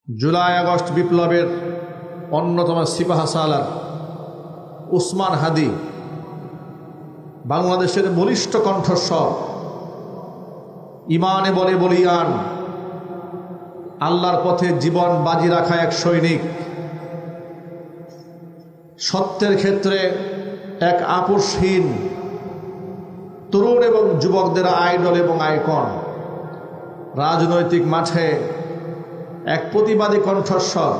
July August বিপ্লবের অন্যতম সিপাহসালার উসমান হাদি বাংলাদেশের বলিষ্ঠ কণ্ঠস্বর, ইমানে বলে বলিয়ান, আল্লাহর পথে জীবন বাজি রাখা এক সৈনিক, সত্যের ক্ষেত্রে এক আপোষহীন তরুণ এবং যুবকদের আইডল এবং আইকন, রাজনৈতিক মাঠে এক প্রতিবাদী কণ্ঠস্বর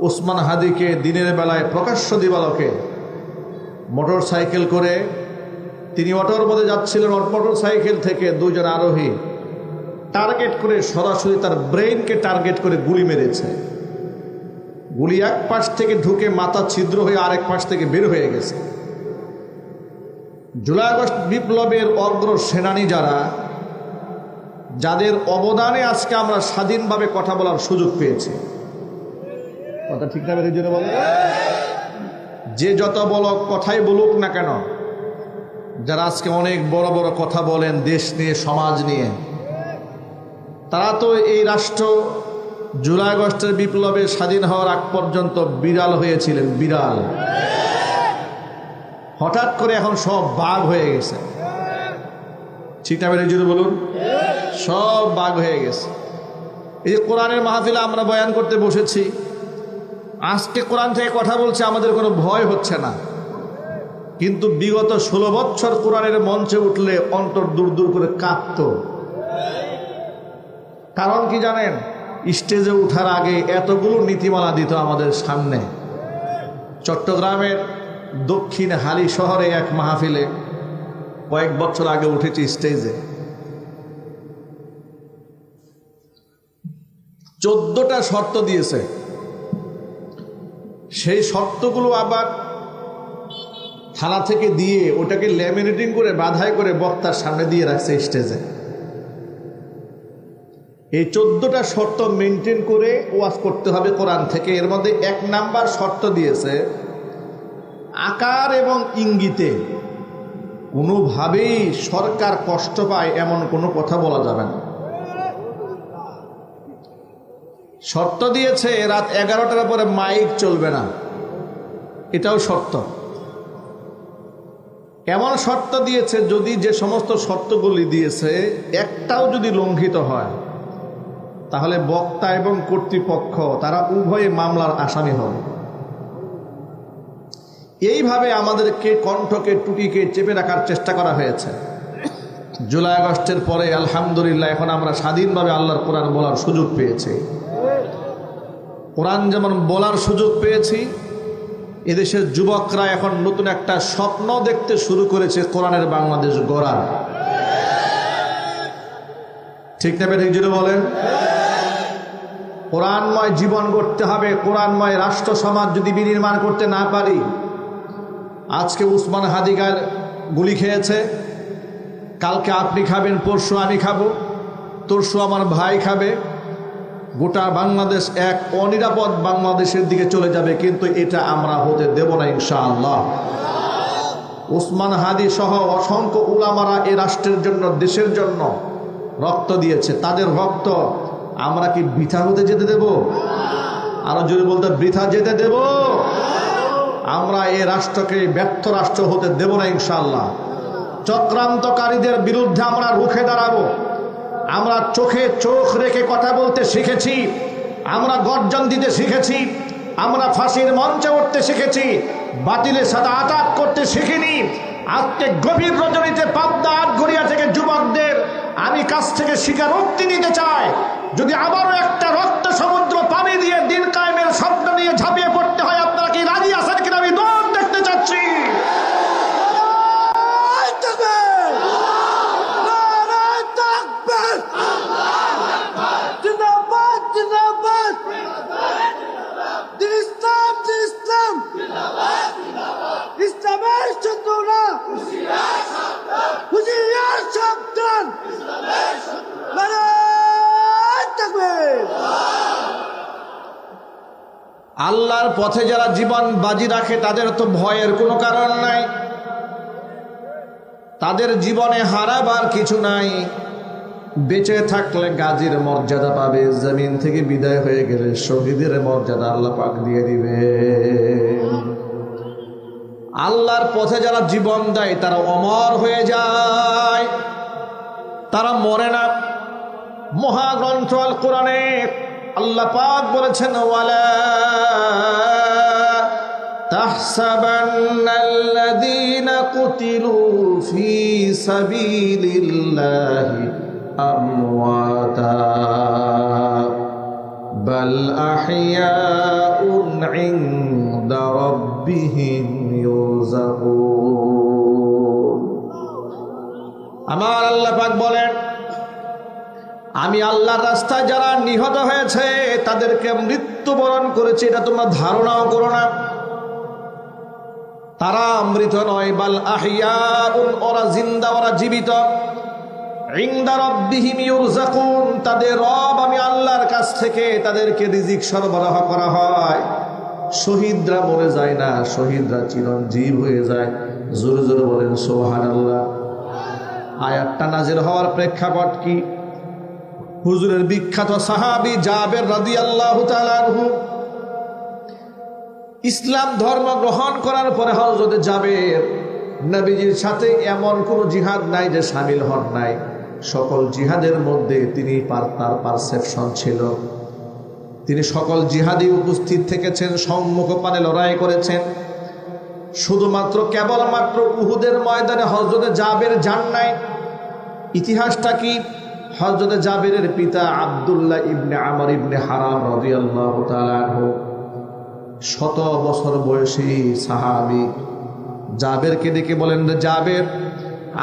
উসমান হাদিকে দিনের বেলায় প্রকাশ্য দিবালোকে মোটর সাইকেল করে তিনি অটোর মধ্যে যাচ্ছিলেন, মোটর সাইকেল থেকে দুজন আরোহী টার্গেট করে সরাসরি তার ব্রেইনকে টার্গেট করে গুলি মেরেছে। গুলি এক পাশ থেকে ঢুকে মাথা ছিদ্র হয়ে আরেক পাশ থেকে বের হয়ে গেছে। জুলাই আগস্ট বিপ্লবের অগ্র সেনানী যারা, যাদের অবদানে আজকে আমরা স্বাধীনভাবে কথা বলার সুযোগ পেয়েছি, কথা ঠিক না বেরিয়ে বলে, যে যত বড় কথাই বলুক না কেন, যারা আজকে অনেক বড় বড় কথা বলেন দেশ নিয়ে, সমাজ নিয়ে, তারা তো এই রাষ্ট্র জুলাই আগস্টের বিপ্লবে স্বাধীন হওয়ার আগ পর্যন্ত বিড়াল হয়েছিলেন, বিড়াল। হঠাৎ করে এখন সব বাঘ হয়ে গেছে, ঠিক না বেরিয়ে বলুন, সব বাঘ হয়ে গেছে। এই যে কোরআনের মাহফিলে আমরা বয়ান করতে বসেছি, আজকে কোরআন থেকে কথা বলছে, আমাদের কোনো ভয় হচ্ছে না। কিন্তু বিগত 16 বছর কোরআনের মঞ্চে উঠলে অন্তর দূর দূর করে কাঁপত। কারণ কি জানেন? স্টেজে ওঠার আগে এতগুলো নীতিমালা দিত আমাদের সামনে। চট্টগ্রামের দক্ষিণ হালি শহরে এক মাহফিলে কয়েক বছর আগে উঠেছি স্টেজে, 14টা শর্ত দিয়েছে। সেই শর্তগুলো আবার থানা থেকে দিয়ে ওটাকে ল্যামিনেটিং করে বাধাই করে বক্তার সামনে দিয়ে রাখছে স্টেজে। এই 14টা শর্ত মেনটেন করে ওয়াজ করতে হবে কোরআন থেকে। এর মধ্যে 1 নাম্বার শর্ত দিয়েছে, আকার এবং ইঙ্গিতে কোনোভাবেই সরকার কষ্ট পায় এমন কোনো কথা বলা যাবে না। শর্ত দিয়েছে রাত 11টার পরে মাইক চলবে না, এটাও শর্ত। এমন শর্ত দিয়েছে, যদি যে সমস্ত শর্তগুলি দিয়েছে একটাও যদি লঙ্ঘিত হয়, তাহলে বক্তা এবং কর্তৃপক্ষ তারা উভয়ে মামলার আসামি হবে। এইভাবে আমাদেরকে কণ্ঠকে, টুটিকে চেপে রাখার চেষ্টা করা হয়েছে। জুলাই আগস্টের পরে আলহামদুলিল্লাহ এখন আমরা স্বাধীনভাবে আল্লাহর কোরআন বলার সুযোগ পেয়েছি। কোরআন যেমন বলার সুযোগ পেয়েছি, এদেশের যুবকরা এখন নতুন একটা স্বপ্ন দেখতে শুরু করেছে, কোরআনের বাংলাদেশ গড়ার। ঠিক না বেঠিক যদি বলেন? কোরআনময় জীবন গড়তে হবে। কোরআনময় রাষ্ট্র সমাজ যদি বিনির্মাণ করতে না পারি, আজকে উসমান হাদিগার গুলি খেয়েছে, কালকে আপনি খাবেন, পরশু আমি খাবো, তরশু আমার ভাই খাবে, গোটা বাংলাদেশ এক অনিরাপদ বাংলাদেশের দিকে চলে যাবে। কিন্তু এটা আমরা হতে দেব না ইনশাআল্লাহ। উসমান হাদি সহ অসংখ্য উলামারা এ রাষ্ট্রের জন্য, দেশের জন্য রক্ত দিয়েছে। তাদের রক্ত আমরা কি বৃথা হতে যেতে দেব? আরো জোরে বলতে, বৃথা যেতে দেব? আমরা এ রাষ্ট্রকে ব্যর্থ রাষ্ট্র হতে দেব না ইনশাআল্লাহ। চক্রান্তকারীদের বিরুদ্ধে আমরা রুখে দাঁড়াবো। আমরা চোখে চোখ রেখে কথা বলতে শিখেছি, আমরা গর্জন দিতে শিখেছি, আমরা ফাঁসির মঞ্চে উঠতে শিখেছি, বাতিলের সাথে আঘাত করতে শিখিনি। আজকে গভীর রজনীতে পাবনা আটঘরিয়া থেকে যুবকদের আমি কাছ থেকে স্বীকারোক্তি নিতে চাই, যদি আবারও একটা রক্ত সমুদ্র পানি দিয়ে দিন কায়েমের স্বপ্ন নিয়ে ঝাঁপিয়ে পড়তে হয়, আপনারা কি রাজি আছেন কিনা? আমি দৌড় দেখতে চাচ্ছি। আল্লাহর পথে যারা জীবন বাজি রাখে তাদের তো ভয়ের কোনো কারণ নাই, তাদের জীবনে হারাবার কিছু নাই। বেঁচে থাকলে গাজীর মর্যাদা পাবে, জমিন থেকে বিদায় হয়ে গেলে শহীদের মর্যাদা আল্লাহ পাক দিয়ে দিবে। আল্লাহর পথে যারা জীবন দেয় তারা অমর হয়ে যায়, তারা মরে না। মহাগ্রন্থ আল কোরআনে আল্লাহ পাক বলেছেন, ওয়ালা তাহসাবান্নাল্লাযীনা কুতিলু ফী সাবীলিল্লাহি আমওয়াতা বাল আহইয়াউন ইনদা রাব্বিহিম ইউরযাকুন। আমার আল্লাহ পাক বলেন, আমি আল্লাহর রাস্তায় যারা নিহত হয়েছে তাদেরকে মৃত্যুবরণ করেছে, এটা তোমরা ধারণাও করো না। তারা মৃত নয়, বাল আহইয়াউন, ওরা জিন্দা, ওরা জীবিত। ইনদা রাব্বিহিম ইউরযাকুন, তাদের রব আমি আল্লাহর কাছ থেকে তাদেরকে রিজিক সরবরাহ করা হয়। শহীদরা মরে যায় না, শহীদরা চিরঞ্জীব হয়ে যায়। জোরে জোরে বলেন সুবহানাল্লাহ। আয়াতটা নাযিল হওয়ার প্রেক্ষাপট কি? হুজুরের বিখ্যাত সাহাবী জাবের রাদিয়াল্লাহু তাআলা আনহু ইসলাম ধর্ম গ্রহণ করার পরে হযরত জাবের নবীজির সাথে এমন কোনো জিহাদ নাই যে শামিল হন নাই। সকল জিহাদের মধ্যে তিনি তার পারসেপশন ছিল, তিনি সকল জিহাদে উপস্থিত থেকেছেন, সম্মুখপানে লড়াই করেছেন। শুধুমাত্র কেবলমাত্র উহুদের ময়দানে হযরত জাবের যান নাই। ইতিহাসটা কি? হযরত জাবেরের পিতা আব্দুল্লাহ ইবনে আমর ইবনে হারাম রাদিয়াল্লাহু তাআলা আনহু 100 বছর বয়সী সাহাবী জাবেরকে ডেকে বলেন, জাবের,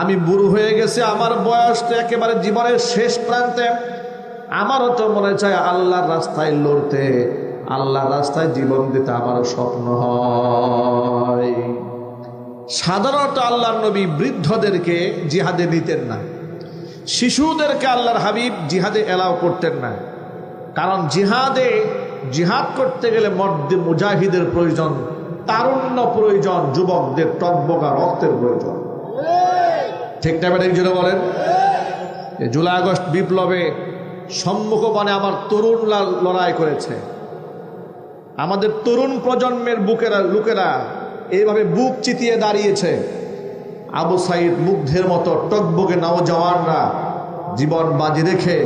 আমি বুড়ো হয়ে গেছি, আমার বয়স তো একেবারে জীবনের শেষ প্রান্তে, আমারও তো মনে চায় আল্লাহর রাস্তায় লড়তে, আল্লাহর রাস্তায় জীবন দিতে আমারও স্বপ্ন হয়। সাধারণত আল্লাহর নবী বৃদ্ধদেরকে জিহাদে নিতেন না, শিশুদেরকে আল্লাহর হাবিব জিহাদে এলাও করতেন না। কারণ জিহাদ করতে গেলে মর্দে মুজাহিদের প্রয়োজন, তারুণ্য প্রয়োজন, যুবকদের টকবকা রক্তের প্রয়োজন। ঠিক না বেটা জুড়ে বলেন? জুলাই আগস্ট বিপ্লবে সম্মুখপানে আমার তরুণরা লড়াই করেছে। আমাদের তরুণ প্রজন্মের লোকেরা এইভাবে বুক চিতিয়ে দাঁড়িয়েছে। আবু সাইদ মুগ্ধের মতো টকবকে নওজওয়ানরা জীবন বাজি রেখে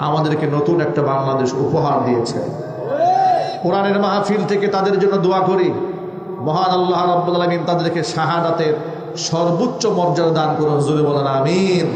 আমাদেরকে নতুন একটা বাংলাদেশ উপহার দিয়েছে। কোরআনের মাহফিল থেকে তাদের জন্য দোয়া করি, মহান আল্লাহ রাব্বুল আলামিন তাদেরকে শাহাদাতের সর্বোচ্চ মর্যাদা দান করুন। জোরে বলেন আমিন।